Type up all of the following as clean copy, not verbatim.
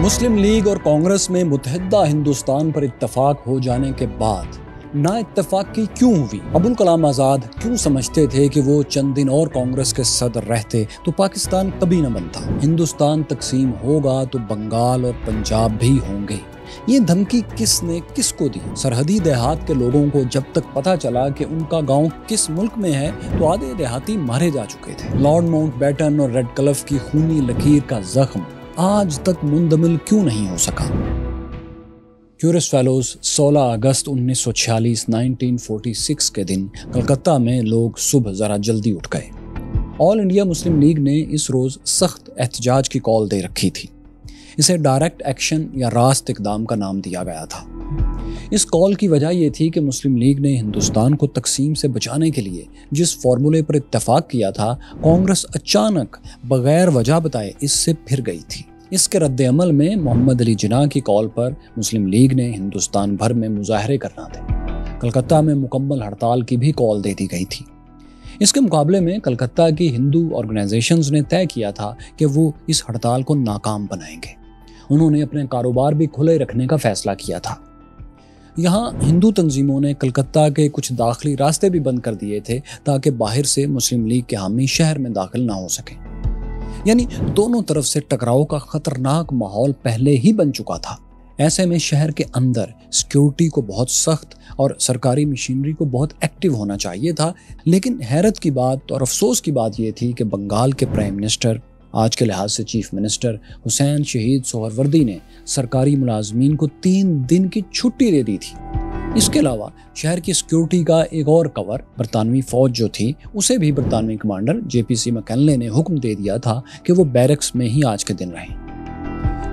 مسلم league اور کانگریس میں متحدہ ہندوستان پر اتفاق ہو جانے کے بعد نا اتفاقی کیوں ہوئی؟ ابوالکلام آزاد کیوں سمجھتے تھے کہ وہ چند دن اور کانگریس کے صدر رہتے تو پاکستان کبھی نہ بنتا؟ ہندوستان تقسیم ہوگا تو بنگال اور پنجاب بھی ہوں گے۔ یہ دھمکی کس نے کس کو دی؟ سرحدی دیہات کے لوگوں کو جب تک پتہ چلا کہ ان کا گاؤں کس ملک میں ہے تو آدھے دیہاتی مارے جا چکے تھے۔ لارڈ ماؤنٹ بیٹن اور ریڈ کلف کی خونی لکیر کا زخم آج تک مندمل کیوں نہیں ہو سکا؟ کیورس فیلوز 16 اگست 1946 1946 کے دن کلکتہ میں لوگ صبح ذرا جلدی اٹھ گئے۔ آل انڈیا مسلم لیگ نے اس روز سخت احتجاج کی کال دے رکھی تھی۔ اسے ڈائریکٹ ایکشن یا راست اقدام کا نام دیا گیا تھا۔ اس کال کی وجہ یہ تھی کہ مسلم لیگ نے ہندوستان کو تقسیم سے بچانے کے لیے جس فارمولے پر اتفاق کیا تھا، کانگریس اچانک بغیر وجہ بتائے اس سے پھر گئی تھی۔ اس کے رد عمل میں محمد علی جناح کی کال پر مسلم لیگ نے ہندوستان بھر میں مظاہرے کرنا تھے۔ کلکتہ میں مکمل ہڑتال کی بھی کال دے دی گئی تھی۔ اس کے مقابلے میں کلکتہ کی ہندو آرگنائزیشنز نے طے کیا تھا کہ وہ اس ہڑتال کو ناکام بنائیں گے۔ انہوں نے اپنے کاروبار بھی کھلے رکھنے کا فیصلہ کیا تھا۔ یہاں ہندو تنظیموں نے کلکتہ کے کچھ داخلی راستے بھی بند کر دیے تھے تاکہ باہر سے مسلم لیگ کے حامی شہر میں داخل نہ ہو سکیں۔ یعنی دونوں طرف سے ٹکراؤ کا خطرناک ماحول پہلے ہی بن چکا تھا۔ ایسے میں شہر کے اندر سیکیورٹی کو بہت سخت اور سرکاری مشینری کو بہت ایکٹیو ہونا چاہیے تھا، لیکن حیرت کی بات اور افسوس کی بات یہ تھی کہ بنگال کے پرائم منسٹر، آج کے لحاظ سے چیف منسٹر حسین شہید سہروردی نے سرکاری ملازمین کو 3 دن کی چھٹی دے دی تھی۔ اس کے علاوہ شہر کی سیکیورٹی کا ایک اور کور برطانوی فوج جو تھی، اسے بھی برطانوی کمانڈر JPC مکینلے نے حکم دے دیا تھا کہ وہ بیرکس میں ہی آج کے دن رہیں۔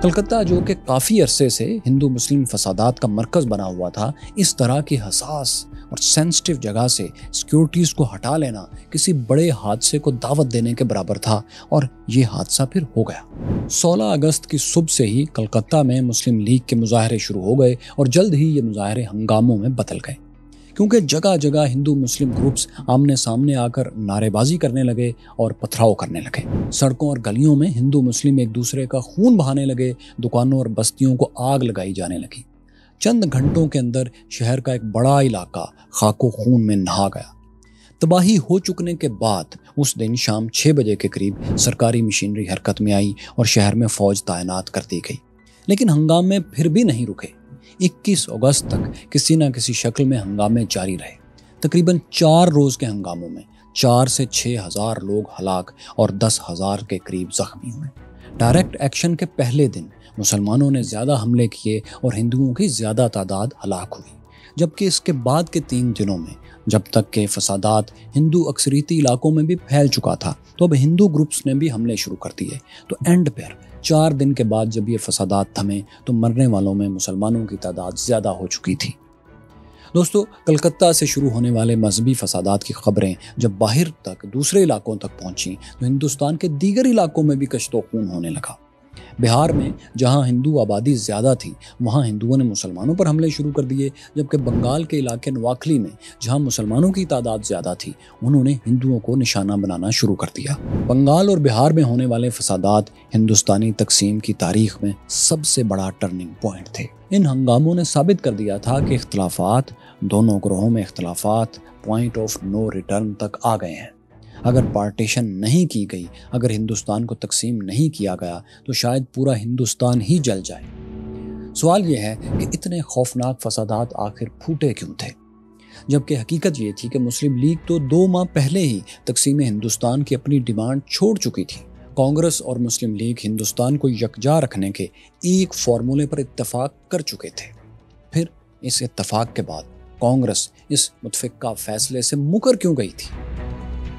کلکتہ جو کہ کافی عرصے سے ہندو مسلم فسادات کا مرکز بنا ہوا تھا، اس طرح کی حساس اور سینسٹیو جگہ سے سیکیورٹیز کو ہٹا لینا کسی بڑے حادثے کو دعوت دینے کے برابر تھا، اور یہ حادثہ پھر ہو گیا۔ 16 اگست کی صبح سے ہی کلکتہ میں مسلم لیگ کے مظاہرے شروع ہو گئے اور جلد ہی یہ مظاہرے ہنگاموں میں بدل گئے، کیونکہ جگہ جگہ ہندو مسلم گروپس آمنے سامنے آ کر نعرے بازی کرنے لگے اور پتھراؤ کرنے لگے۔ سڑکوں اور گلیوں میں ہندو مسلم ایک دوسرے کا خون بہانے لگے، دکانوں اور بستیوں کو آگ لگائی جانے لگی۔ چند گھنٹوں کے اندر شہر کا ایک بڑا علاقہ خاک و خون میں نہا گیا۔ تباہی ہو چکنے کے بعد اس دن شام 6 بجے کے قریب سرکاری مشینری حرکت میں آئی اور شہر میں فوج تعینات کر دی گئی، لیکن ہنگامے پھر بھی نہیں رکے۔ 21 اگست تک کسی نہ کسی شکل میں ہنگامے جاری رہے۔ تقریباً 4 روز کے ہنگاموں میں 4 سے 6 ہزار لوگ ہلاک اور 10,000 کے قریب زخمی ہوئے۔ ڈائریکٹ ایکشن کے پہلے دن مسلمانوں نے زیادہ حملے کیے اور ہندوؤں کی زیادہ تعداد ہلاک ہوئی، جبکہ اس کے بعد کے 3 دنوں میں جب تک کہ فسادات ہندو اکثریتی علاقوں میں بھی پھیل چکا تھا تو اب ہندو گروپس نے بھی حملے شروع کر دیے۔ تو اینڈ پر 4 دن کے بعد جب یہ فسادات تھمے تو مرنے والوں میں مسلمانوں کی تعداد زیادہ ہو چکی تھی۔ دوستو، کلکتہ سے شروع ہونے والے مذہبی فسادات کی خبریں جب باہر تک دوسرے علاقوں تک پہنچیں تو ہندوستان کے دیگر علاقوں میں بھی کشت و خون ہونے لگا۔ بہار میں جہاں ہندو آبادی زیادہ تھی وہاں ہندوؤں نے مسلمانوں پر حملے شروع کر دیے، جبکہ بنگال کے علاقے نواکھلی میں جہاں مسلمانوں کی تعداد زیادہ تھی انہوں نے ہندوؤں کو نشانہ بنانا شروع کر دیا۔ بنگال اور بہار میں ہونے والے فسادات ہندوستانی تقسیم کی تاریخ میں سب سے بڑا ٹرننگ پوائنٹ تھے۔ ان ہنگاموں نے ثابت کر دیا تھا کہ اختلافات، دونوں گروہوں میں اختلافات پوائنٹ آف نو ریٹرن تک آ گئے ہیں۔ اگر پارٹیشن نہیں کی گئی، اگر ہندوستان کو تقسیم نہیں کیا گیا تو شاید پورا ہندوستان ہی جل جائے۔ سوال یہ ہے کہ اتنے خوفناک فسادات آخر پھوٹے کیوں تھے، جبکہ حقیقت یہ تھی کہ مسلم لیگ تو 2 ماہ پہلے ہی تقسیم ہندوستان کی اپنی ڈیمانڈ چھوڑ چکی تھی۔ کانگریس اور مسلم لیگ ہندوستان کو یکجا رکھنے کے ایک فارمولے پر اتفاق کر چکے تھے۔ پھر اس اتفاق کے بعد کانگریس اس متفقہ فیصلے سے مکر کیوں گئی تھی؟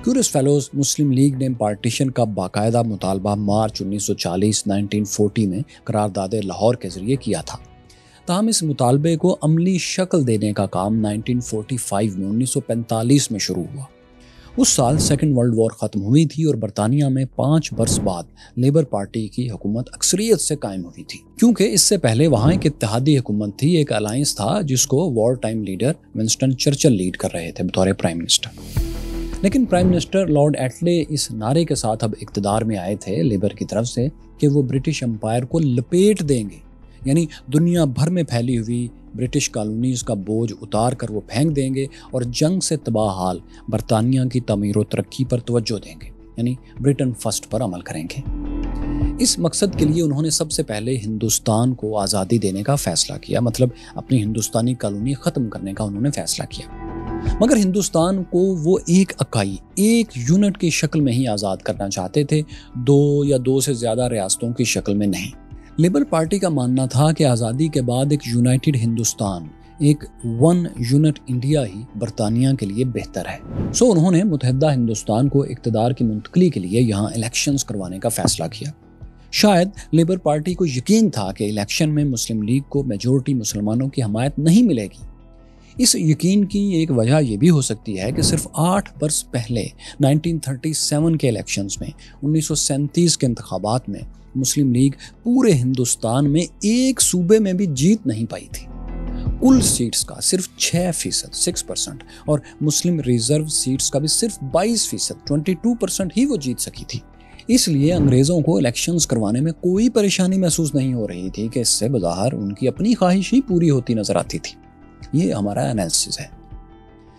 کیورس فیلوز مسلم لیگ نے پارٹیشن کا باقاعدہ مطالبہ مارچ 1940 1940 میں قرارداد لاہور کے ذریعے کیا تھا، تاہم اس مطالبے کو عملی شکل دینے کا کام 1945 میں 1945 میں شروع ہوا۔ اس سال سیکنڈ ورلڈ وار ختم ہوئی تھی اور برطانیہ میں 5 برس بعد لیبر پارٹی کی حکومت اکثریت سے قائم ہوئی تھی، کیونکہ اس سے پہلے وہاں ایک اتحادی حکومت تھی، ایک الائنس تھا جس کو wartime leader Winston Churchill lead کر رہے تھے بطور پرائم منسٹر۔ लेकिन प्राइम मिनिस्टर लॉर्ड एटले इस नारे के साथ अब इक़्तिदार में आए थे लेबर की तरफ से कि वो ब्रिटिश एम्पायर को लपेट देंगे, यानी दुनिया भर में फैली हुई ब्रिटिश कॉलोनीज़ का बोझ उतार कर वो फेंक देंगे और जंग से तबाह हाल बरतानिया की तमीर व तरक्की पर तवज्जो देंगे, यानी ब्रिटेन फर्स्ट पर अमल करेंगे। इस मकसद के लिए उन्होंने सबसे पहले हिंदुस्तान को आज़ादी देने का फ़ैसला किया, मतलब अपनी हिंदुस्तानी कॉलोनी ख़त्म करने का उन्होंने फ़ैसला किया। मगर हिंदुस्तान को वो एक इकाई, एक यूनिट की शक्ल में ही आज़ाद करना चाहते थे, दो या दो से ज़्यादा रियासतों की शक्ल में नहीं। लिबरल पार्टी का मानना था कि आज़ादी के बाद एक यूनाइटेड हिंदुस्तान, एक वन यूनिट इंडिया ही बरतानिया के लिए बेहतर है। सो उन्होंने मुतहदा हिंदुस्तान को इक़्तिदार की मुंतकली के लिए यहाँ इलेक्शंस करवाने का फ़ैसला किया। शायद लेबर पार्टी को यकीन था कि इलेक्शन में मुस्लिम लीग को मेजॉरिटी मुसलमानों की हमायत नहीं मिलेगी। इस यकीन की एक वजह यह भी हो सकती है कि सिर्फ 8 बरस पहले 1937 के इलेक्शंस में 1937 के इंतखाबात में मुस्लिम लीग पूरे हिंदुस्तान में एक सूबे में भी जीत नहीं पाई थी। कुल सीट्स का सिर्फ 6% 6% और मुस्लिम रिजर्व सीट्स का भी सिर्फ 22% 22% ही वो जीत सकी थी। इसलिए अंग्रेज़ों को इलेक्शंस करवाने में कोई परेशानी महसूस नहीं हो रही थी कि इससे बज़ाहिर उनकी अपनी ख्वाहिश ही पूरी होती नजर आती थी। ये हमारा एनालिसिस है।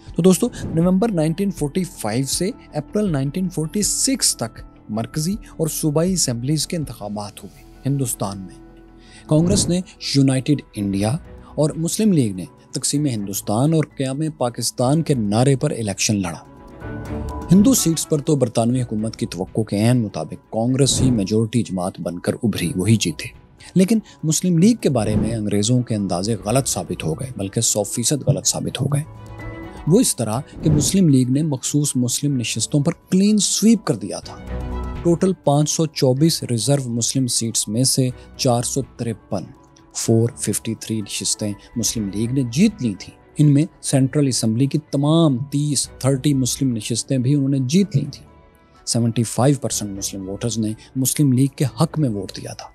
तो दोस्तों, नवंबर 1945 से अप्रैल 1946 तक मरकजी और सूबाई असेंबलीज के इंतखाबात हुए हिंदुस्तान में। कांग्रेस ने यूनाइटेड इंडिया और मुस्लिम लीग ने तकसीम हिंदुस्तान और क़याम पाकिस्तान के नारे पर इलेक्शन लड़ा। हिंदू सीट्स पर तो बरतानवी हुकूमत की तवक्को के ऐन मुताबिक कांग्रेस ही मेजॉरिटी जमात बनकर उभरी, वही जीते। लेकिन मुस्लिम लीग के बारे में अंग्रेज़ों के अंदाजे गलत साबित हो गए, बल्कि 100% गलत साबित हो गए। वो इस तरह कि मुस्लिम लीग ने मखसूस मुस्लिम नशिस्तों पर क्लीन स्वीप कर दिया था। टोटल 524 रिजर्व मुस्लिम सीट्स में से 453 नशिस्तें मुस्लिम लीग ने जीत ली थी। इनमें सेंट्रल असम्बली की तमाम 30 मुस्लिम नशिस्तें भी उन्होंने जीत ली थी। 75% मुस्लिम वोटर्स ने मुस्लिम लीग के हक में वोट दिया था।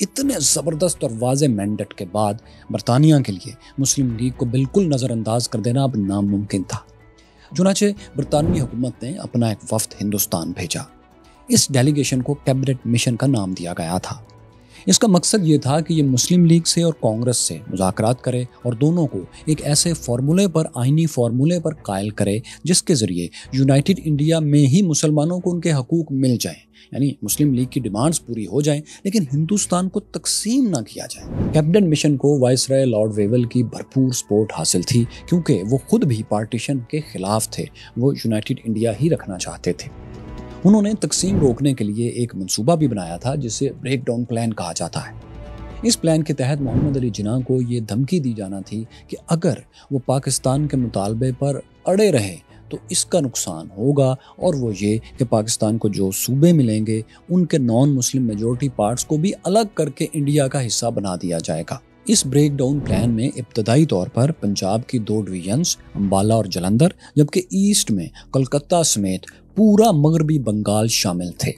इतने ज़बरदस्त और वाज़े मैंडेट के बाद बरतानिया के लिए मुस्लिम लीग को बिल्कुल नज़रअंदाज कर देना अब नामुमकिन था। चुनांचे बरतानवी हुकूमत ने अपना एक वफ्द हिंदुस्तान भेजा। इस डेलीगेशन को कैबिनेट मिशन का नाम दिया गया था। इसका मकसद ये था कि ये मुस्लिम लीग से और कांग्रेस से मुज़ाकरात करे और दोनों को एक ऐसे फार्मूले पर, आइनी फार्मूले पर कायल करे जिसके ज़रिए यूनाइटेड इंडिया में ही मुसलमानों को उनके हकूक़ मिल जाएं, यानी मुस्लिम लीग की डिमांड्स पूरी हो जाएं, लेकिन हिंदुस्तान को तकसीम ना किया जाए। कैबिनेट मिशन को वाइसराय लॉर्ड वेवल की भरपूर सपोर्ट हासिल थी, क्योंकि वो खुद भी पार्टीशन के खिलाफ थे। वो यूनाइटेड इंडिया ही रखना चाहते थे। उन्होंने तकसीम रोकने के लिए एक मंसूबा भी बनाया था जिसे ब्रेक डाउन प्लान कहा जाता है। इस प्लान के तहत मोहम्मद अली जिन्ना को ये धमकी दी जाना थी कि अगर वो पाकिस्तान के मुतालबे पर अड़े रहे तो इसका नुकसान होगा, और वो ये कि पाकिस्तान को जो सूबे मिलेंगे उनके नॉन मुस्लिम मेजॉरिटी पार्ट्स को भी अलग करके इंडिया का हिस्सा बना दिया जाएगा। इस ब्रेक डाउन प्लान में इब्तदाई तौर पर पंजाब की 2 डिवीजन्स अम्बाला और जलंधर, जबकि ईस्ट में कलकत्ता समेत पूरा मगरबी बंगाल शामिल थे,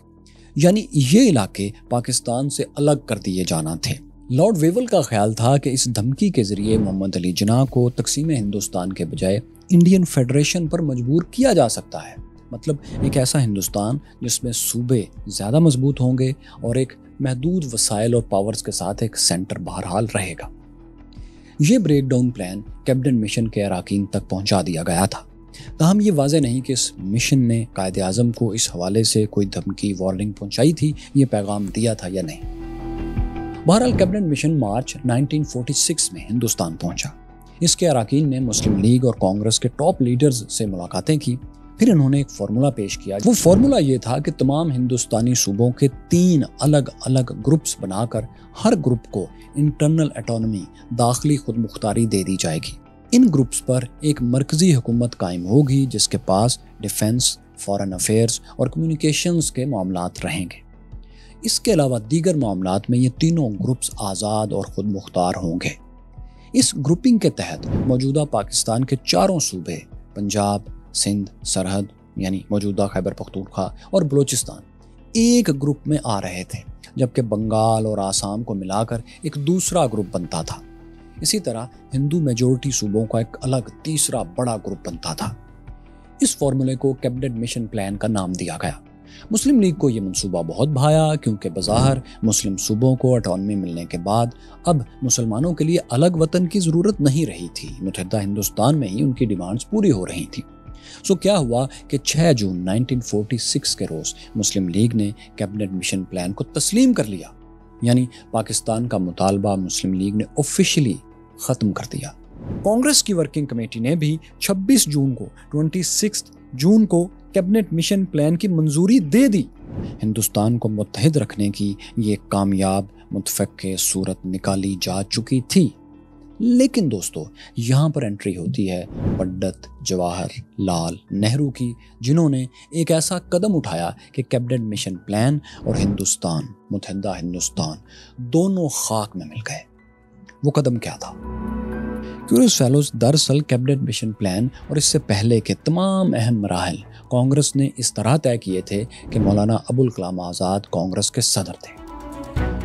यानी ये इलाके पाकिस्तान से अलग कर दिए जाना थे। लॉर्ड वेवल का ख्याल था कि इस धमकी के जरिए मोहम्मद अली जिन्ना को तकसीम हिंदुस्तान के बजाय इंडियन फेडरेशन पर मजबूर किया जा सकता है, मतलब एक ऐसा हिंदुस्तान जिसमें सूबे ज़्यादा मजबूत होंगे और एक महदूद वसाइल और पावर्स के साथ एक सेंटर बहरहाल रहेगा। ये breakdown plan cabinet mission के अरकान तक पहुंचा दिया गया था। ताहम ये वाज़ेह नहीं कि इस मिशन ने कायदे आज़म को इस हवाले से कोई धमकी, वार्निंग पहुंचाई थी, ये पैगाम दिया था या नहीं। बहरहाल कैबिनेट मिशन मार्च 1946 में हिंदुस्तान पहुंचा। इसके अरकान ने मुस्लिम लीग और कांग्रेस के टॉप लीडर्स से मुलाकातें की। फिर इन्होंने एक फार्मूला पेश किया। वो फार्मूला ये था कि तमाम हिंदुस्तानी सूबों के 3 अलग अलग ग्रुप्स बनाकर हर ग्रुप को इंटरनल ऑटोनॉमी, दाखिली खुद मुख्तारी दे दी जाएगी। इन ग्रुप्स पर एक मरकजी हुकूमत कायम होगी जिसके पास डिफेंस, फॉरेन अफेयर्स और कम्युनिकेशंस के मामलात रहेंगे। इसके अलावा दीगर मामलात में ये तीनों ग्रुप्स आज़ाद और खुद मुख्तार होंगे। इस ग्रुपिंग के तहत मौजूदा पाकिस्तान के 4 सूबे पंजाब, सिंध, सरहद यानी मौजूदा खैबर पख्तूनख्वा और बलूचिस्तान एक ग्रुप में आ रहे थे, जबकि बंगाल और आसाम को मिलाकर एक दूसरा ग्रुप बनता था। इसी तरह हिंदू मेजॉरिटी सूबों का एक अलग तीसरा बड़ा ग्रुप बनता था। इस फॉर्मूले को कैबिनेट मिशन प्लान का नाम दिया गया। मुस्लिम लीग को ये मंसूबा बहुत भाया, क्योंकि बज़ाहिर मुस्लिम सूबों को ऑटोनॉमी मिलने के बाद अब मुसलमानों के लिए अलग वतन की ज़रूरत नहीं रही थी, मुतहदा हिंदुस्तान में ही उनकी डिमांड्स पूरी हो रही थी। सो क्या हुआ कि 6 जून 1946 के रोज़ मुस्लिम लीग ने कैबिनेट मिशन प्लान को तस्लीम कर लिया, यानी पाकिस्तान का मुतालबा मुस्लिम लीग ने ऑफिशियली ख़त्म कर दिया। कांग्रेस की वर्किंग कमेटी ने भी 26 जून को कैबिनेट मिशन प्लान की मंजूरी दे दी। हिंदुस्तान को मुत्तहिद रखने की ये कामयाब मुतफ़क़े सूरत निकाली जा चुकी थी। लेकिन दोस्तों, यहाँ पर एंट्री होती है पंडित जवाहर लाल नेहरू की, जिन्होंने एक ऐसा कदम उठाया कि कैबिनेट मिशन प्लान और हिंदुस्तान, मुतहदा हिंदुस्तान दोनों खाक में मिल गए। वो कदम क्या था? क्यूरियस फेलोज, दरअसल कैबिनेट मिशन प्लान और इससे पहले के तमाम अहम मराहल कांग्रेस ने इस तरह तय किए थे कि मौलाना अबुल कलाम आज़ाद कांग्रेस के सदर थे।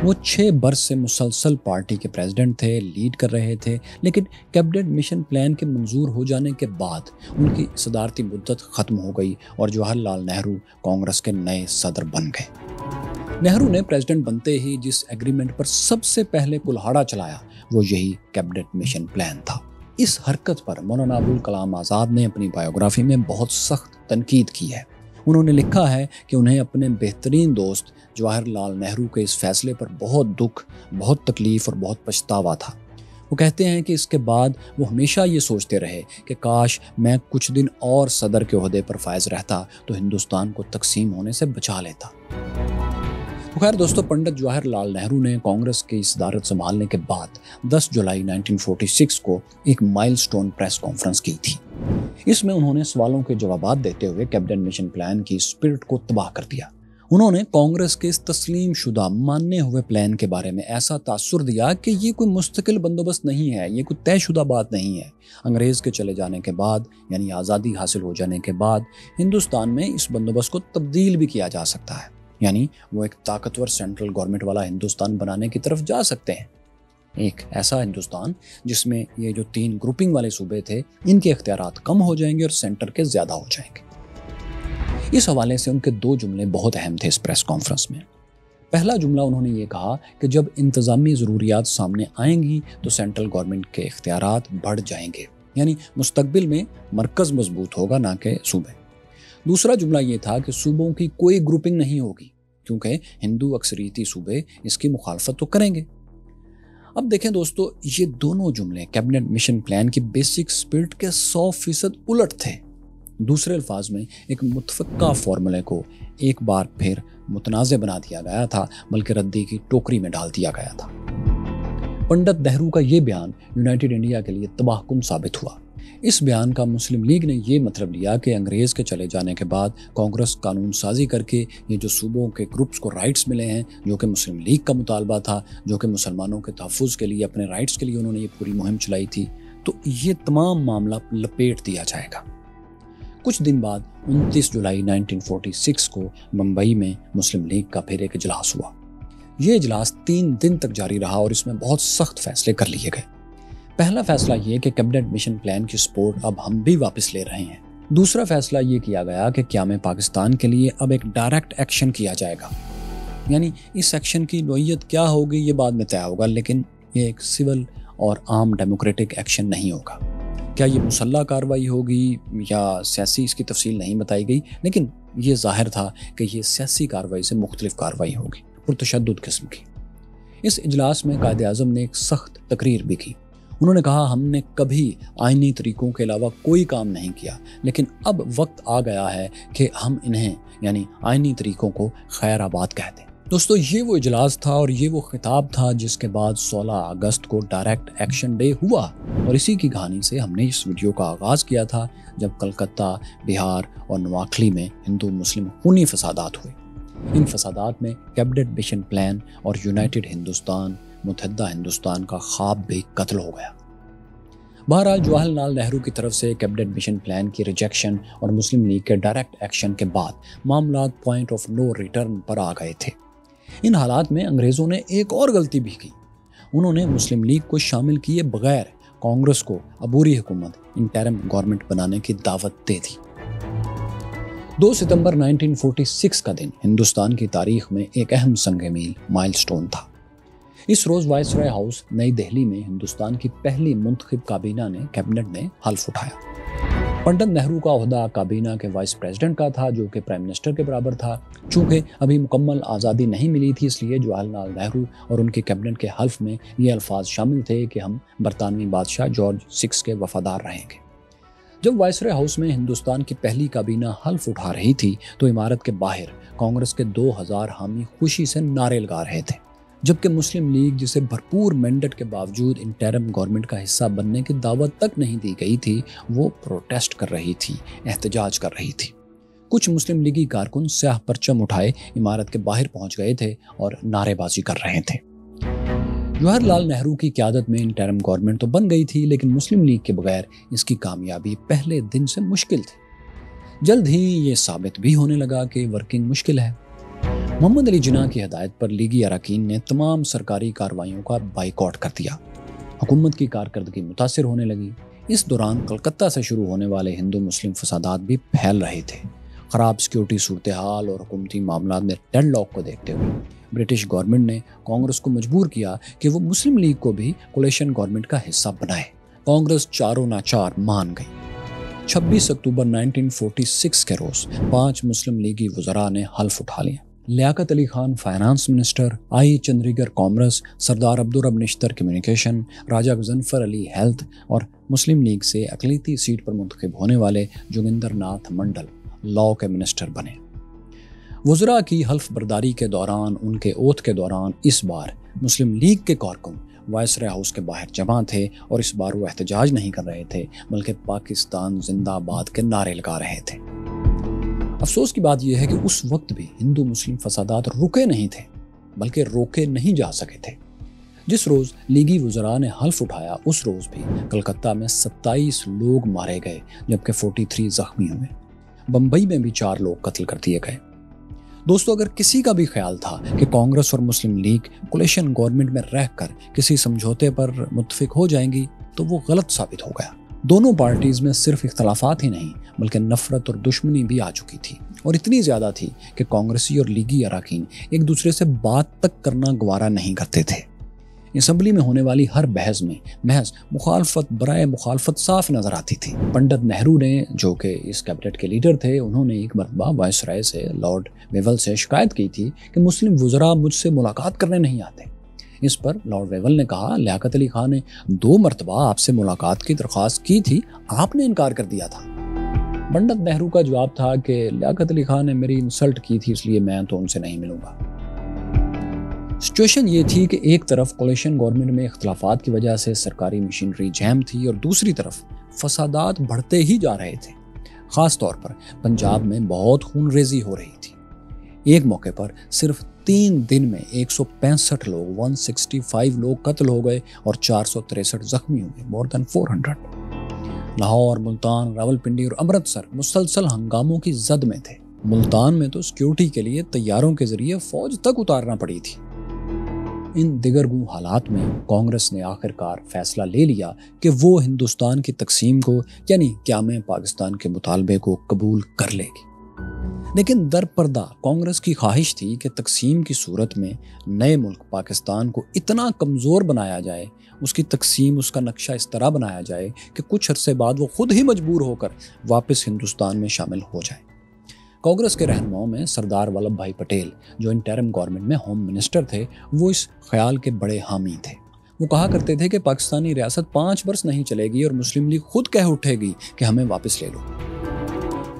वो 6 बरस से मुसलसल पार्टी के प्रेसिडेंट थे, लीड कर रहे थे, लेकिन कैबिनेट मिशन प्लान के मंजूर हो जाने के बाद उनकी सदारती मुद्दत ख़त्म हो गई और जवाहरलाल नेहरू कांग्रेस के नए सदर बन गए। नेहरू ने प्रेसिडेंट बनते ही जिस एग्रीमेंट पर सबसे पहले कुल्हाड़ा चलाया वो यही कैबिनेट मिशन प्लान था। इस हरकत पर मौलाना अबुल कलाम आज़ाद ने अपनी बायोग्राफी में बहुत सख्त तनकीद की है। उन्होंने लिखा है कि उन्हें अपने बेहतरीन दोस्त जवाहरलाल नेहरू के इस फैसले पर बहुत दुख, बहुत तकलीफ और बहुत पछतावा था। वो कहते हैं कि इसके बाद वो हमेशा ये सोचते रहे कि काश मैं कुछ दिन और सदर के ओहदे पर फायज रहता तो हिंदुस्तान को तकसीम होने से बचा लेता। तो खैर दोस्तों, पंडित जवाहरलाल नेहरू ने कांग्रेस की सदारत संभालने के बाद 10 जुलाई 1946 को एक माइलस्टोन प्रेस कॉन्फ्रेंस की थी। इसमें उन्होंने सवालों के जवाब देते हुए कैबिनेट मिशन प्लान की स्पिरिट को तबाह कर दिया। उन्होंने कांग्रेस के इस तस्लीम शुदा मानने हुए प्लान के बारे में ऐसा तासुर दिया कि ये कोई मुस्तकिल बंदोबस्त नहीं है, ये कोई तयशुदा बात नहीं है। अंग्रेज़ के चले जाने के बाद, यानी आज़ादी हासिल हो जाने के बाद, हिंदुस्तान में इस बंदोबस्त को तब्दील भी किया जा सकता है, यानी वो एक ताकतवर सेंट्रल गवर्नमेंट वाला हिंदुस्तान बनाने की तरफ जा सकते हैं। एक ऐसा हिंदुस्तान जिसमें ये जो 3 ग्रुपिंग वाले सूबे थे, इनके इख्तियारात कम हो जाएंगे और सेंटर के ज़्यादा हो जाएंगे। इस हवाले से उनके 2 जुमले बहुत अहम थे इस प्रेस कॉन्फ्रेंस में। पहला जुमला उन्होंने ये कहा कि जब इंतज़ामी ज़रूरियात सामने आएंगी तो सेंट्रल गवर्नमेंट के इख्तियारात बढ़ जाएंगे, यानी मुस्तकबिल में मरकज़ मजबूत होगा, ना कि सूबे। दूसरा जुमला ये था कि सूबों की कोई ग्रुपिंग नहीं होगी, क्योंकि हिंदू अक्सरियती सूबे इसकी मुखालफत तो करेंगे। अब देखें दोस्तों, ये दोनों जुमले कैबिनेट मिशन प्लान की बेसिक स्पिरिट के 100% उलट थे। दूसरे अल्फाज में एक मुतफ़क्का फार्मूले को एक बार फिर मुतनाज़ बना दिया गया था, बल्कि रद्दी की टोकरी में डाल दिया गया था। पंडित नेहरू का ये बयान यूनाइटेड इंडिया के लिए तबाहकुन साबित हुआ। इस बयान का मुस्लिम लीग ने ये मतलब लिया कि अंग्रेज़ के चले जाने के बाद कांग्रेस कानून साजी करके ये जो सूबों के ग्रुप्स को राइट्स मिले हैं, जो कि मुस्लिम लीग का मुतालबा था, जो कि मुसलमानों के तहफ़्फ़ुज़ के लिए, अपने राइट्स के लिए उन्होंने ये पूरी मुहिम चलाई थी, तो ये तमाम मामला लपेट दिया जाएगा। कुछ दिन बाद 29 जुलाई 1946 को मुंबई में मुस्लिम लीग का फिर एक इजलास हुआ। ये इजलास 3 दिन तक जारी रहा और इसमें बहुत सख्त फैसले कर लिए गए। पहला फैसला ये कि कैबिनेट मिशन प्लान की सपोर्ट अब हम भी वापस ले रहे हैं। दूसरा फैसला ये किया गया कि क़याम पाकिस्तान के लिए अब एक डायरेक्ट एक्शन किया जाएगा, यानी इस एक्शन की नोयत क्या होगी ये बाद में तय होगा, लेकिन ये एक सिविल और आम डेमोक्रेटिक एक्शन नहीं होगा। क्या ये मुसल्ला कार्रवाई होगी या सियासी, इसकी तफसील नहीं बताई गई, लेकिन ये ज़ाहिर था कि ये सियासी कार्रवाई से मुख्तलिफ कार्रवाई होगी, पुरतशद्दुद किस्म की। इस इजलास में कायदे आज़म ने एक सख्त तकरीर भी की। उन्होंने कहा, हमने कभी आईनी तरीक़ों के अलावा कोई काम नहीं किया, लेकिन अब वक्त आ गया है कि हम इन्हें, यानी आईनी तरीक़ों को खैराबाद कह दें। दोस्तों, ये वो इजलास था और ये वो खिताब था जिसके बाद 16 अगस्त को डायरेक्ट एक्शन डे हुआ, और इसी की कहानी से हमने इस वीडियो का आगाज़ किया था, जब कलकत्ता, बिहार और नवाखली में हिंदू मुस्लिम खूनी फसादात हुए। इन फसादात में कैबिनेट मिशन प्लान और यूनाइटेड हिंदुस्तान, मुतहदा हिंदुस्तान का ख्वाब भी कत्ल हो गया। बहरहाल जवाहरलाल नेहरू की तरफ से कैबिनेट मिशन प्लान की रिजेक्शन और मुस्लिम लीग के डायरेक्ट एक्शन के बाद मामला पॉइंट ऑफ नो रिटर्न पर आ गए थे। इन हालात में अंग्रेज़ों ने एक और गलती भी की। उन्होंने मुस्लिम लीग को शामिल किए बगैर कांग्रेस को अबूरी हुकूमत, इंटरिम गवर्नमेंट बनाने की दावत दे दी। 2 सितंबर 1946 का दिन हिंदुस्तान की तारीख में एक अहम संग मील माइलस्टोन था। इस रोज वायसराय हाउस नई दिल्ली में हिंदुस्तान की पहली मुंतखब काबीना ने कैबिनेट ने हल्फ उठाया। पंडित नेहरू का ओहदा काबीना के वाइस प्रेसिडेंट का था, जो कि प्राइम मिनिस्टर के बराबर था। चूंकि अभी मुकम्मल आज़ादी नहीं मिली थी, इसलिए जवाहरलाल नेहरू और उनके कैबिनेट के हल्फ में ये अल्फाज शामिल थे कि हम बरतानवी बादशाह जॉर्ज 6 के वफादार रहेंगे। जब वायसराय हाउस में हिंदुस्तान की पहली काबीना हल्फ उठा रही थी तो इमारत के बाहर कांग्रेस के 2000 हामी खुशी से नारे लगा रहे थे, जबकि मुस्लिम लीग, जिसे भरपूर मैंडेट के बावजूद इंटरिम गवर्नमेंट का हिस्सा बनने की दावत तक नहीं दी गई थी, वो प्रोटेस्ट कर रही थी, एहतजाज कर रही थी। कुछ मुस्लिम लीगी कारकुन स्याह परचम उठाए इमारत के बाहर पहुंच गए थे और नारेबाजी कर रहे थे। जवाहरलाल नेहरू की क़यादत में इंटरिम गवर्नमेंट तो बन गई थी, लेकिन मुस्लिम लीग के बगैर इसकी कामयाबी पहले दिन से मुश्किल थी। जल्द ही ये साबित भी होने लगा कि वर्किंग मुश्किल है। मोहम्मद अली जिन्ना की हदायत पर लीगी अरकान ने तमाम सरकारी कार्रवाइयों का बाइकआउट कर दिया। हुकूमत की कारकर्दगी मुतासिर होने लगी। इस दौरान कलकत्ता से शुरू होने वाले हिंदू मुस्लिम फसादात भी फैल रहे थे। खराब सिक्योरिटी सूरत हाल और हुकूमती मामलात में डेडलॉक को देखते हुए ब्रिटिश गवर्नमेंट ने कांग्रेस को मजबूर किया कि वो मुस्लिम लीग को भी कोलिशन गवर्नमेंट का हिस्सा बनाए। कांग्रेस चारों नाचार मान गई। 26 अक्टूबर 1946 के रोज 5 मुस्लिम लीगी वज़रा ने हल्फ उठा लिया। लियाकत अली खान फाइनेंस मिनिस्टर, आई चंद्रीगर कॉमर्स, सरदार अब्दुर्रब निश्तर कम्युनिकेशन, राजा गजनफर अली हेल्थ और मुस्लिम लीग से अक़लियती सीट पर मुंतखब होने वाले जोगिंदर नाथ मंडल लॉ के मिनिस्टर बने। वज़रा की हल्फ बर्दारी के दौरान, उनके ओथ के दौरान इस बार मुस्लिम लीग के कारकुन वायसराय हाउस के बाहर जमा थे और इस बार वो एहतजाज नहीं कर रहे थे, बल्कि पाकिस्तान जिंदाबाद के नारे लगा रहे थे। अफसोस की बात यह है कि उस वक्त भी हिंदू मुस्लिम फसादात रुके नहीं थे, बल्कि रोके नहीं जा सके थे। जिस रोज लीगी वज़रा ने हल्फ उठाया, उस रोज भी कलकत्ता में 27 लोग मारे गए, जबकि 43 जख्मी हुए। बम्बई में भी 4 लोग कत्ल कर दिए गए। दोस्तों, अगर किसी का भी ख्याल था कि कांग्रेस और मुस्लिम लीग कोलिशन गवर्नमेंट में रहकर किसी समझौते पर मुत्तफिक हो जाएंगी, तो वो गलत साबित हो गया। दोनों पार्टीज में सिर्फ इख्तलाफात ही नहीं, बल्कि नफरत और दुश्मनी भी आ चुकी थी, और इतनी ज्यादा थी कि कांग्रेसी और लीगी अरकान एक दूसरे से बात तक करना गवारा नहीं करते थे। असम्बली में होने वाली हर बहस में महज मुखालफत बराए मुखालफत साफ नजर आती थी। पंडित नेहरू ने, जो कि इस कैबिनेट के लीडर थे, उन्होंने एक मरतबा वायसराय से लॉर्ड वेवल से शिकायत की थी कि मुस्लिम वज़रा मुझसे मुलाकात करने नहीं आते। इस पर लॉर्ड वेवल ने कहा, लियाकत अली खान ने 2 मरतबा आपसे मुलाकात की दरख्वास्त की थी, आपने इनकार कर दिया था। पंडित नेहरू का जवाब था कि लियाकत अली खान ने मेरी इंसल्ट की थी, इसलिए मैं तो उनसे नहीं मिलूंगा। सिचुएशन ये थी कि एक तरफ कोलिशन गवर्नमेंट में इख्तलाफात की वजह से सरकारी मशीनरी जैम थी और दूसरी तरफ फसादात बढ़ते ही जा रहे थे। खास तौर पर पंजाब में बहुत खूनरेजी हो रही थी। एक मौके पर सिर्फ 3 दिन में 165 लोग 165 लोग कत्ल हो गए और 463 जख्मी हुए, मोर देन 400। लाहौर, मुल्तान, रावलपिंडी और अमृतसर मुसलसल हंगामों की जद में थे। मुल्तान में तो सिक्योरिटी के लिए तैयारों के जरिए फौज तक उतारना पड़ी थी। इन दिगरगू हालात में कांग्रेस ने आखिरकार फैसला ले लिया कि वो हिंदुस्तान की तकसीम को, यानी क़याम पाकिस्तान के मुतालबे को कबूल कर लेगी। लेकिन दरपर्दा कांग्रेस की ख्वाहिश थी कि तकसीम की सूरत में नए मुल्क पाकिस्तान को इतना कमज़ोर बनाया जाए, उसकी तकसीम, उसका नक्शा इस तरह बनाया जाए कि कुछ अरसे बाद वो खुद ही मजबूर होकर वापस हिंदुस्तान में शामिल हो जाए। कांग्रेस के रहनुमाओं में सरदार वल्लभ भाई पटेल, जो इंटरिम गवर्नमेंट में होम मिनिस्टर थे, वो इस ख्याल के बड़े हामी थे। वो कहा करते थे कि पाकिस्तानी रियासत 5 वर्ष नहीं चलेगी और मुस्लिम लीग खुद कह उठेगी कि हमें वापस ले लो।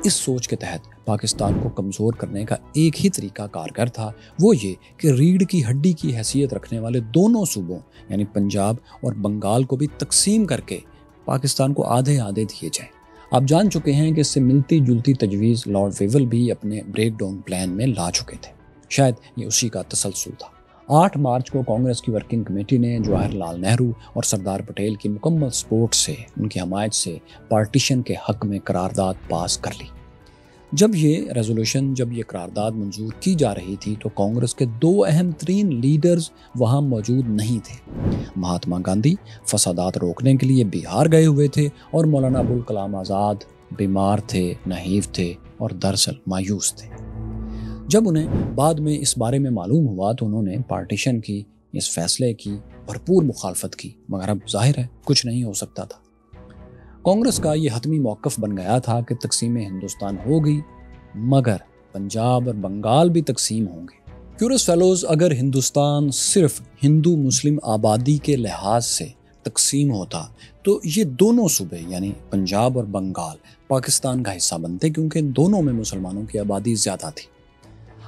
इस सोच के तहत पाकिस्तान को कमज़ोर करने का एक ही तरीका कारगर था, वो ये कि रीढ़ की हड्डी की हैसियत रखने वाले दोनों सूबों यानी पंजाब और बंगाल को भी तकसीम करके पाकिस्तान को आधे आधे दिए जाए। आप जान चुके हैं कि इससे मिलती जुलती तजवीज़ लॉर्ड वेवल भी अपने ब्रेक डाउन प्लान में ला चुके थे। शायद ये उसी का तसलसल था। 8 मार्च को कांग्रेस की वर्किंग कमेटी ने जवाहरलाल नेहरू और सरदार पटेल की मुकम्मल सपोर्ट से, उनकी हमायत से पार्टीशन के हक में करारदाद पास कर ली। जब ये करारदाद मंजूर की जा रही थी तो कांग्रेस के 2 अहम तरीन लीडर्स वहाँ मौजूद नहीं थे। महात्मा गांधी फसादात रोकने के लिए बिहार गए हुए थे और मौलाना अबुल कलाम आज़ाद बीमार थे, नहीफ थे, اور دراصل مایوس تھے۔ جب انہیں بعد میں اس بارے میں معلوم ہوا تو انہوں نے پارٹیشن کی اس فیصلے کی بھرپور مخالفت کی، مگر اب ظاہر ہے کچھ نہیں ہو سکتا تھا۔ کانگریس کا یہ حتمی موقف بن گیا تھا کہ تقسیم ہندوستان ہوگی، مگر پنجاب اور بنگال بھی تقسیم ہوں گے۔ کیورس فیلوز، اگر ہندوستان صرف ہندو مسلم آبادی کے لحاظ سے تقسیم ہوتا تو یہ دونوں صوبے یعنی پنجاب اور بنگال پاکستان کا حصہ بنتے، کیونکہ دونوں میں مسلمانوں کی آبادی زیادہ تھی۔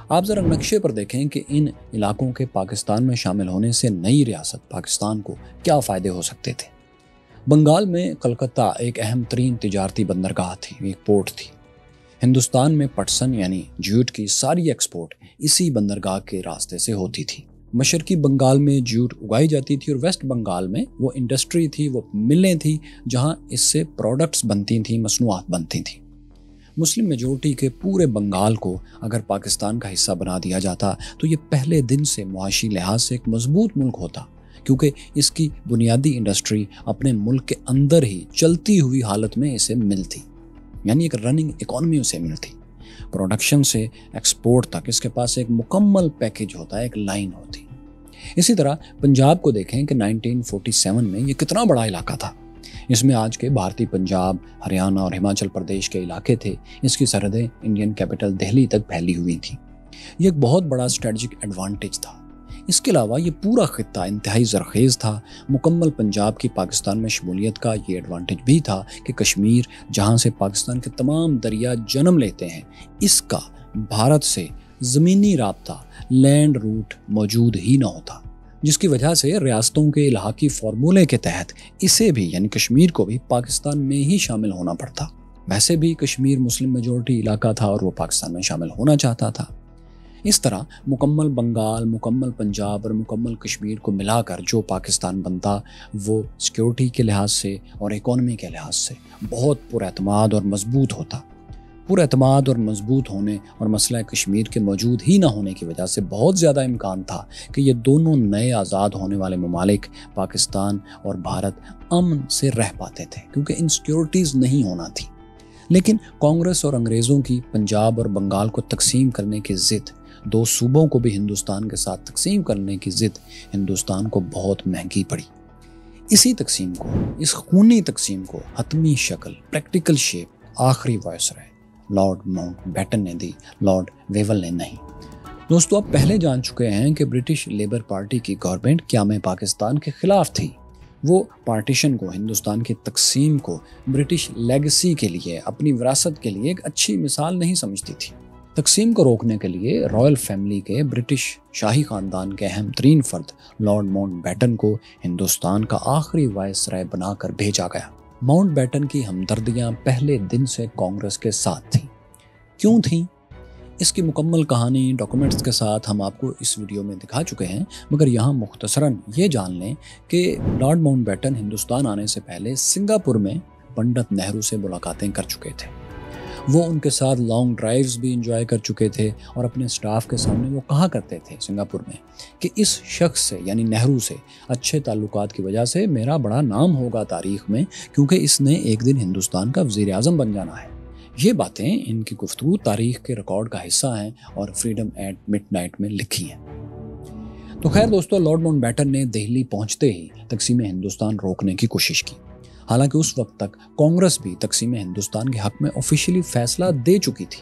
آپ ذرا نقشے پر دیکھیں کہ ان علاقوں کے پاکستان میں شامل ہونے سے نئی ریاست پاکستان کو کیا فائدے ہو سکتے تھے۔ بنگال میں کلکتہ ایک اہم ترین تجارتی بندرگاہ تھی، ایک پورٹ تھی۔ ہندوستان میں پٹسن یعنی جوٹ کی ساری ایکسپورٹ اسی بندرگاہ کے راستے سے ہوتی تھی۔ مشرقی بنگال میں جوٹ اگائی جاتی تھی اور ویسٹ بنگال میں وہ انڈسٹری تھی، وہ ملیں تھیں جہاں اس سے پروڈکٹس بنتی تھیں، مصنوعات بنتی تھیں۔ مسلم میجورٹی کے پورے بنگال کو اگر پاکستان کا حصہ بنا دیا جاتا تو یہ پہلے دن سے معاشی لحاظ سے ایک مضبوط ملک ہوتا، کیونکہ اس کی بنیادی انڈسٹری اپنے ملک کے اندر ہی چلتی ہوئی حالت میں اسے ملتی، یعنی ایک رننگ اکانومی اسے ملتی۔ پروڈکشن سے ایکسپورٹ تک اس کے پاس ایک مکمل پیکج ہوتا ہے، ایک لائن ہوتی۔ اسی طرح پنجاب کو دیکھیں کہ 1947 میں یہ کتنا بڑا علاقہ تھا۔ اس میں آج کے بھارتی پنجاب، ہریانہ اور ہماچل پردیش کے علاقے تھے۔ اس کی سرحدیں انڈین کیپٹل دہلی تک پھیلی ہوئی تھیں۔ یہ ایک بہت بڑا اسٹریٹجک ایڈوانٹیج تھا۔ اس کے علاوہ یہ پورا خطہ انتہائی زرخیز تھا۔ مکمل پنجاب کی پاکستان میں شمولیت کا یہ ایڈوانٹیج بھی تھا کہ کشمیر، جہاں سے پاکستان کے تمام دریا جنم لیتے ہیں، اس کا بھارت سے زمینی رابطہ، لینڈ روٹ موجود ہی نہ ہوتا، جس کی وجہ سے ریاستوں کے الحاقی فارمولے کے تحت اسے بھی یعنی کشمیر کو بھی پاکستان میں ہی شامل ہونا پڑتا۔ ویسے بھی کشمیر مسلم میجورٹی علاقہ تھا اور وہ پاکستان میں شامل ہونا چاہتا تھا۔ اس طرح مکمل بنگال، مکمل پنجاب اور مکمل کشمیر کو ملا کر جو پاکستان بنتا وہ سیکیورٹی کے لحاظ سے اور اکانومی کے لحاظ سے بہت پر اعتماد اور مضبوط ہوتا۔ پر اعتماد اور مضبوط ہونے اور مسئلہ کشمیر کے موجود ہی نہ ہونے کی وجہ سے بہت زیادہ امکان تھا کہ یہ دونوں نئے آزاد ہونے والے ممالک پاکستان اور بھارت امن سے رہ پاتے تھے، کیونکہ انسیکیورٹیز نہیں ہونا تھی۔ لیکن کانگریس اور انگریزوں کی پنجاب اور بنگال کو تقسیم کرنے کی ضد، دو صوبوں کو بھی ہندوستان کے ساتھ تقسیم کرنے کی ضد ہندوستان کو بہت مہنگی پڑی۔ اسی تقسیم کو، اس خونی تقسیم کو حتمی شکل، پریکٹیکل شیپ آخری وائسرائے لارڈ ماؤنٹ بیٹن نے دی، لارڈ ویول نے نہیں۔ دوستو، آپ پہلے جان چکے ہیں کہ برٹش لیبر پارٹی کی گورنمنٹ قیام پاکستان کے خلاف تھی۔ وہ پارٹیشن کو، ہندوستان کی تقسیم کو برٹش لیگسی کے لیے، اپنی وراثت کے لیے ایک اچھی مثال نہیں سمجھتی تھی۔ تقسیم کو روکنے کے لیے رائل فیملی کے برٹش شاہی خاندان کے اہم ترین فرد لارڈ ماؤنٹ بیٹن کو ہندوستان کا آخری وائسرائے بنا کر بھیجا گیا۔ ماؤنٹ بیٹن کی ہمدردیاں پہلے دن سے کانگریس کے ساتھ تھیں۔ کیوں تھیں؟ اس کی مکمل کہانی ڈاکومنٹس کے ساتھ ہم آپ کو اس ویڈیو میں دکھا چکے ہیں، مگر یہاں مختصراً یہ جان لیں کہ لارڈ ماؤنٹ بیٹن ہندوستان آنے سے پہلے سنگاپور میں پنڈت نہرو سے ملاقاتیں کر چکے تھے۔ وہ ان کے ساتھ لانگ ڈرائیوز بھی انجوائے کر چکے تھے اور اپنے سٹاف کے سامنے وہ کہا کرتے تھے سنگاپور میں کہ اس شخص سے یعنی نہرو سے اچھے تعلقات کی وجہ سے میرا بڑا نام ہوگا تاریخ میں، کیونکہ اس نے ایک دن ہندوستان کا وزیر اعظم بن جانا ہے۔ یہ باتیں ان کی گفتگو تاریخ کے ریکارڈ کا حصہ ہیں اور فریڈم ایٹ مڈ نائٹ میں لکھی ہیں۔ تو خیر دوستو، لارڈ ماؤنٹ بیٹن نے دہلی پہنچتے ہی تقسیم ہندوستان روکنے کی کوشش کی۔ حالانکہ اس وقت تک کانگریس بھی تقسیم ہندوستان کے حق میں آفیشلی فیصلہ دے چکی تھی۔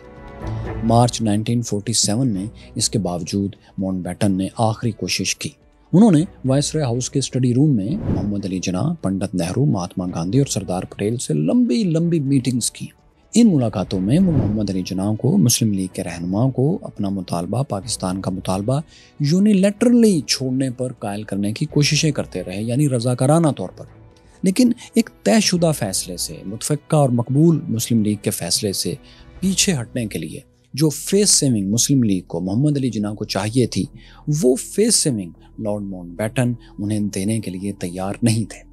مارچ 1947 میں اس کے باوجود ماؤنٹ بیٹن نے آخری کوشش کی۔ انہوں نے وائسرائے ہاؤس کے اسٹڈی روم میں محمد علی جناح، پنڈت نہرو، مہاتما گاندھی اور سردار پٹیل سے لمبی میٹنگز کی۔ ان ملاقاتوں میں وہ محمد علی جناح کو، مسلم لیگ کے رہنما کو اپنا مطالبہ، پاکستان کا مطالبہ یونیلیٹرلی چھوڑنے پر قائل کرنے کی کوششیں کرتے رہے، یعنی رضاکارانہ طور پر۔ لیکن ایک طے شدہ فیصلے سے، متفقہ اور مقبول مسلم لیگ کے فیصلے سے پیچھے ہٹنے کے لیے جو فیس سیونگ مسلم لیگ کو، محمد علی جناح کو چاہیے تھی، وہ face saving Lord Mountbatten انہیں دینے کے لیے تیار نہیں تھے،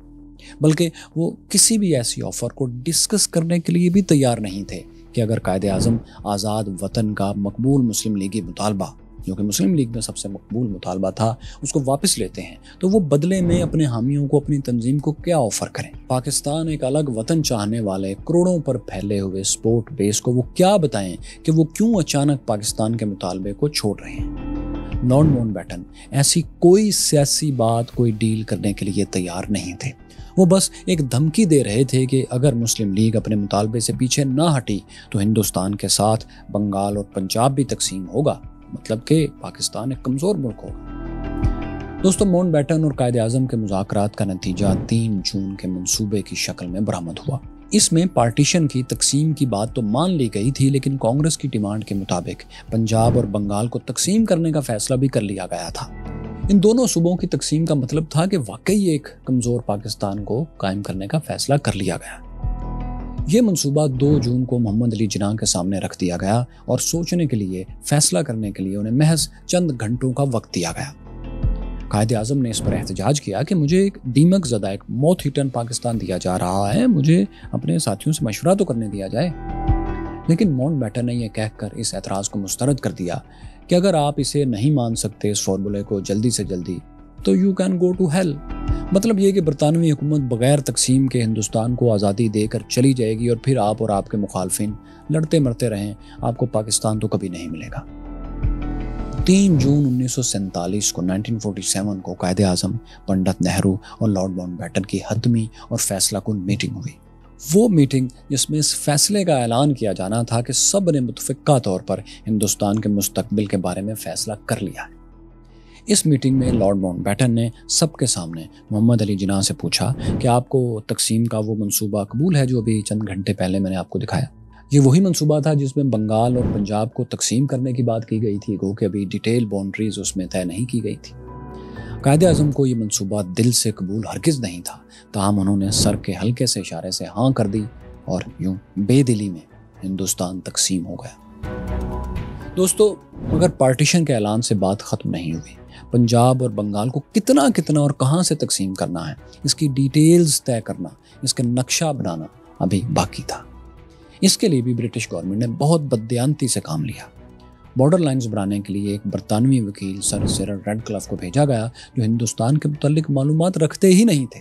بلکہ وہ کسی بھی ایسی آفر کو ڈسکس کرنے کے لیے بھی تیار نہیں تھے کہ اگر قائد اعظم آزاد وطن کا مقبول مسلم لیگی مطالبہ جو کہ مسلم لیگ میں سب سے مقبول مطالبہ تھا، اس کو واپس لیتے ہیں تو وہ بدلے میں اپنے حامیوں کو، اپنی تنظیم کو کیا آفر کریں؟ پاکستان ایک الگ وطن چاہنے والے کروڑوں پر پھیلے ہوئے سپورٹ بیس کو وہ کیا بتائیں کہ وہ کیوں اچانک پاکستان کے مطالبے کو چھوڑ رہے ہیں؟ لارڈ ماؤنٹ بیٹن ایسی کوئی سیاسی بات، کوئی ڈیل کرنے کے لیے تیار نہیں تھے۔ وہ بس ایک دھمکی دے رہے تھے کہ اگر مسلم لیگ اپنے مطالبے سے پیچھے نہ ہٹی تو ہندوستان کے ساتھ بنگال اور پنجاب بھی تقسیم ہوگا، مطلب کہ پاکستان ایک کمزور ملک ہوگا۔ دوستو، ماؤنٹ بیٹن اور قائد اعظم کے مذاکرات کا نتیجہ 3 جون کے منصوبے کی شکل میں برآمد ہوا۔ اس میں پارٹیشن کی، تقسیم کی بات تو مان لی گئی تھی، لیکن کانگریس کی ڈیمانڈ کے مطابق پنجاب اور بنگال کو تقسیم کرنے کا فیصلہ بھی کر لیا گیا تھا۔ ان دونوں صوبوں کی تقسیم کا مطلب تھا کہ واقعی ایک کمزور پاکستان کو قائم کرنے کا فیصلہ کر لیا گیا۔ یہ منصوبہ 2 جون کو محمد علی جناح کے سامنے رکھ دیا گیا اور سوچنے کے لیے، فیصلہ کرنے کے لیے انہیں محض چند گھنٹوں کا وقت دیا گیا۔ قائد اعظم نے اس پر احتجاج کیا کہ مجھے ایک دیمک زدہ، ایک موت ہیٹن پاکستان دیا جا رہا ہے، مجھے اپنے ساتھیوں سے مشورہ تو کرنے دیا جائے۔ لیکن ماؤنٹ بیٹن نے یہ کہہ کر اس اعتراض کو مسترد کر دیا کہ اگر آپ اسے نہیں مان سکتے، اس فارمولے کو جلدی سے جلدی، تو you can go to hell. مطلب یہ کہ برطانوی حکومت بغیر تقسیم کے ہندوستان کو آزادی دے کر چلی جائے گی اور پھر آپ اور آپ کے مخالفین لڑتے مرتے رہیں، آپ کو پاکستان تو کبھی نہیں ملے گا۔ 3 جون 1947 کو 1947 کو قائد اعظم، پنڈت نہرو اور لارڈ ماؤنٹ بیٹن کی حتمی اور فیصلہ کن میٹنگ ہوئی۔ وہ میٹنگ جس میں اس فیصلے کا اعلان کیا جانا تھا کہ سب نے متفقہ طور پر ہندوستان کے مستقبل کے بارے میں فیصلہ کر لیا ہے۔ اس میٹنگ میں لارڈ ماؤنٹ بیٹن نے سب کے سامنے محمد علی جناح سے پوچھا کہ آپ کو تقسیم کا وہ منصوبہ قبول ہے جو ابھی چند گھنٹے پہلے میں نے آپ کو دکھایا؟ یہ وہی منصوبہ تھا جس میں بنگال اور پنجاب کو تقسیم کرنے کی بات کی گئی تھی، گو کہ ابھی ڈیٹیل باؤنڈریز اس میں طے نہیں کی گئی تھی۔ قائد اعظم کو یہ منصوبہ دل سے قبول ہرگز نہیں تھا، تاہم انہوں نے سر کے ہلکے سے اشارے سے ہاں کر دی اور یوں بے دلی میں ہندوستان تقسیم ہو گیا۔ دوستو، مگر پارٹیشن کے اعلان سے بات ختم نہیں ہوئی۔ پنجاب اور بنگال کو کتنا اور کہاں سے تقسیم کرنا ہے، اس کی ڈیٹیلز طے کرنا، اس کا نقشہ بنانا ابھی باقی تھا۔ اس کے لیے بھی برٹش گورنمنٹ نے بہت بددیانتی سے کام لیا۔ بارڈر لائنز بنانے کے لیے ایک برطانوی وکیل سر سیرل ریڈکلف کو بھیجا گیا جو ہندوستان کے متعلق معلومات رکھتے ہی نہیں تھے۔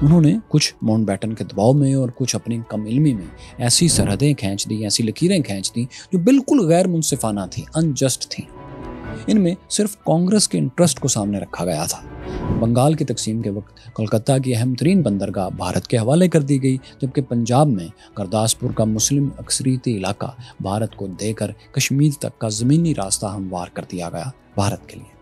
انہوں نے کچھ ماؤنٹ بیٹن کے دباؤ میں اور کچھ اپنی کم علمی میں ایسی سرحدیں کھینچ دی، ایسی لکیریں کھینچ دی جو بالکل غیر منصفانہ تھیں، انجسٹ تھیں۔ ان میں صرف کانگریس کے انٹرسٹ کو سامنے رکھا گیا تھا۔ بنگال کی تقسیم کے وقت کولکتہ کی اہم ترین بندرگاہ بھارت کے حوالے کر دی گئی، جبکہ پنجاب میں گرداسپور کا مسلم اکثریتی علاقہ بھارت کو دے کر کشمیر تک کا زمینی راستہ ہموار کر دیا گیا بھارت کے لیے۔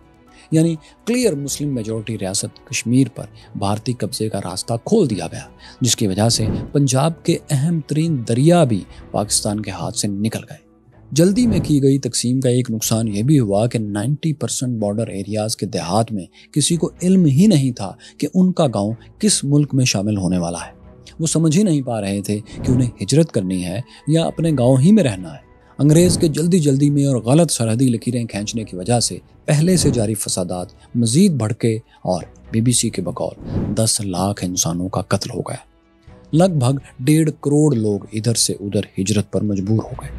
یعنی کلیئر مسلم میجورٹی ریاست کشمیر پر بھارتی قبضے کا راستہ کھول دیا گیا، جس کی وجہ سے پنجاب کے اہم ترین دریا بھی پاکستان کے ہاتھ سے نکل گئے۔ جلدی میں کی گئی تقسیم کا ایک نقصان یہ بھی ہوا کہ 90% بارڈر ایریاز کے دیہات میں کسی کو علم ہی نہیں تھا کہ ان کا گاؤں کس ملک میں شامل ہونے والا ہے۔ وہ سمجھ ہی نہیں پا رہے تھے کہ انہیں ہجرت کرنی ہے یا اپنے گاؤں ہی میں رہنا ہے۔ انگریز کے جلدی میں اور غلط سرحدی لکیریں کھینچنے کی وجہ سے پہلے سے جاری فسادات مزید بڑھکے اور BBC کے بقول 10 لاکھ انسانوں کا قتل ہو گیا۔ لگ بھگ 1.5 کروڑ لوگ ادھر سے ادھر ہجرت پر مجبور ہو گئے۔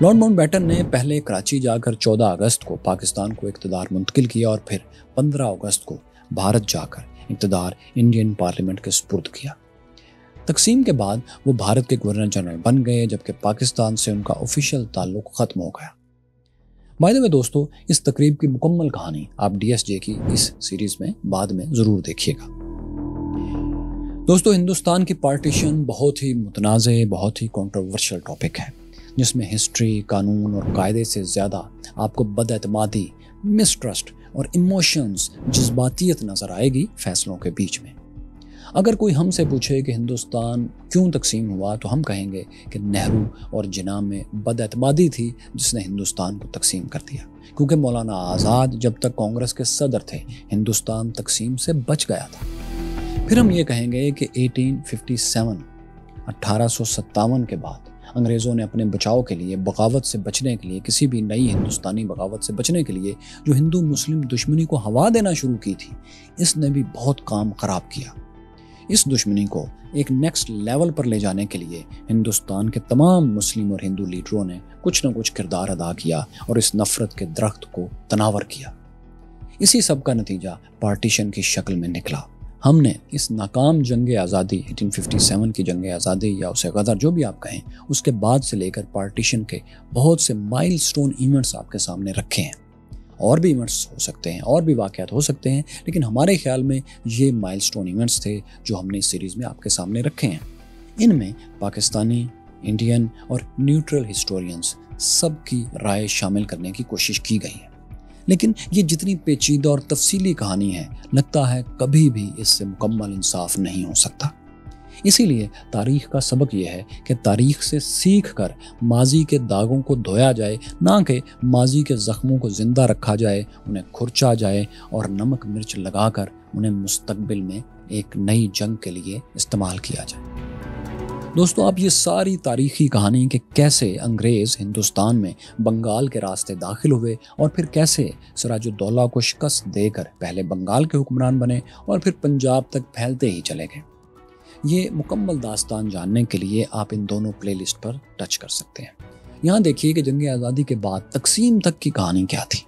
لارڈ ماؤنٹ بیٹن نے پہلے کراچی جا کر 14 اگست کو پاکستان کو اقتدار منتقل کیا اور پھر 15 اگست کو بھارت جا کر اقتدار انڈین پارلیمنٹ کے سپرد کیا۔ تقسیم کے بعد وہ بھارت کے گورنر جنرل بن گئے، جبکہ پاکستان سے ان کا آفیشیل تعلق ختم ہو گیا۔ بائی دی وے دوستو، اس تقریب کی مکمل کہانی آپ DSJ کی اس سیریز میں بعد میں ضرور دیکھیے گا۔ دوستو، ہندوستان کی پارٹیشن بہت ہی متنازع، بہت ہی کنٹروورشل ٹاپک ہے، جس میں ہسٹری، قانون اور قاعدے سے زیادہ آپ کو بد اعتمادی، مسٹرسٹ اور ایموشنز، جذباتیت نظر آئے گی فیصلوں کے بیچ میں۔ اگر کوئی ہم سے پوچھے کہ ہندوستان کیوں تقسیم ہوا تو ہم کہیں گے کہ نہرو اور جناح میں بد اعتمادی تھی جس نے ہندوستان کو تقسیم کر دیا، کیونکہ مولانا آزاد جب تک کانگریس کے صدر تھے ہندوستان تقسیم سے بچ گیا تھا۔ پھر ہم یہ کہیں گے کہ 1857 کے بعد انگریزوں نے اپنے بچاؤ کے لیے، بغاوت سے بچنے کے لیے، کسی بھی نئی ہندوستانی بغاوت سے بچنے کے لیے جو ہندو مسلم دشمنی کو ہوا دینا شروع کی تھی، اس نے بھی بہت کام خراب کیا۔ इस दुश्मनी को एक नेक्स्ट लेवल पर ले जाने के लिए हिंदुस्तान के तमाम मुस्लिम और हिंदू लीडरों ने कुछ न कुछ किरदार अदा किया और इस नफरत के दरख्त को तनावर किया। इसी सब का नतीजा पार्टीशन की शक्ल में निकला। हमने इस नाकाम जंग आज़ादी 1857 की जंग आज़ादी या उसे गदर जो भी आप कहें, उसके बाद से लेकर पार्टीशन के बहुत से माइलस्टोन इवेंट्स आपके सामने रखे हैं। और भी इवेंट्स हो सकते हैं, और भी वाक़यात हो सकते हैं, लेकिन हमारे ख्याल में ये माइलस्टोन इवेंट्स थे जो हमने इस सीरीज़ में आपके सामने रखे हैं। इनमें पाकिस्तानी, इंडियन और न्यूट्रल हिस्टोरियंस सबकी राय शामिल करने की कोशिश की गई है। लेकिन ये जितनी पेचीदा और तफसीली कहानी है, लगता है कभी भी इससे मुकम्मल इंसाफ नहीं हो सकता। इसीलिए तारीख़ का सबक यह है कि तारीख़ से सीख कर माजी के दागों को धोया जाए, ना कि माजी के ज़ख्मों को ज़िंदा रखा जाए, उन्हें खुरचा जाए और नमक मिर्च लगाकर उन्हें मुस्तकबिल में एक नई जंग के लिए इस्तेमाल किया जाए। दोस्तों, आप ये सारी तारीख़ी कहानी कि कैसे अंग्रेज़ हिंदुस्तान में बंगाल के रास्ते दाखिल हुए और फिर कैसे सिराजुद्दौला को शिकस्त देकर पहले बंगाल के हुक्मरान बने और फिर पंजाब तक फैलते ही चले गए, ये मुकम्मल दास्तान जानने के लिए आप इन दोनों प्लेलिस्ट पर टच कर सकते हैं। यहाँ देखिए कि जंग आज़ादी के बाद तकसीम तक की कहानी क्या थी।